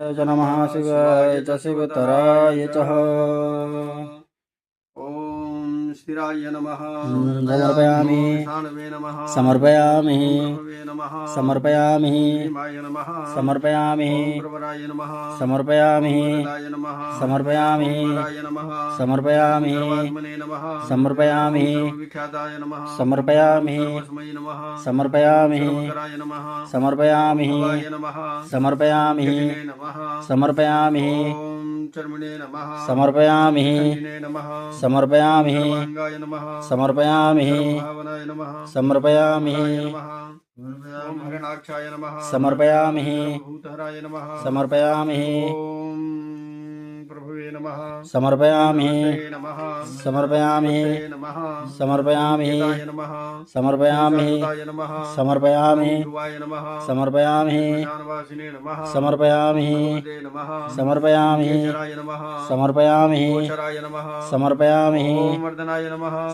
च नमः शिवाय च शिवतराय च ओम स्थिराय नमः समर्पयामि ईशानवे नमः समर्पयामि प्रभवे नमः समर्पयामि भीमाय नमः समर्पयामि ओम प्रवराय नमः समर्पयामि ओम वरदाय नमः समर्पयामि ओम वराय नमः समर्पयामि ओम सर्वात्मने नमः समर्पयामि ओम सर्वविख्याताय नमः ओम समर्पयामि सर्वस्मै नमः ओम समर्पयामि सर्वकराय नमः ओम समर्पयामि भवाय नमः ओम समर्पयामि जटिने नमः समर्पयामि ओम चर्मणे नमः समर्पयामि ओम खंडिने नमः ओम समर्पयामि सर्वांगाय नमः ओम समर्पयामि सर्वभावनाय नमः ओम समर्पयामि हराय नमः ओम हरणाक्षाय नमः समर्पयामि ओम सर्वभूतहराय नमः समर्पयामि ओम प्रभवे नमः ओम समर्पयामि नमस्ते नमः समर्पयामि नमस्ते नमः ओम समर्पयामि केताय नमः ओम समर्पयामि शाश्वताय नमः समर्पयामि ओम ध्रुवाय नमः समर्पयामि ओम श्मशानवासिने नमः ओम समर्पयामि भगवते नमः ओम समर्पयामि केचराय नमः समर्पयामि ओम गोचराय नमः समर्पयामि ओम वर्धनाय नमः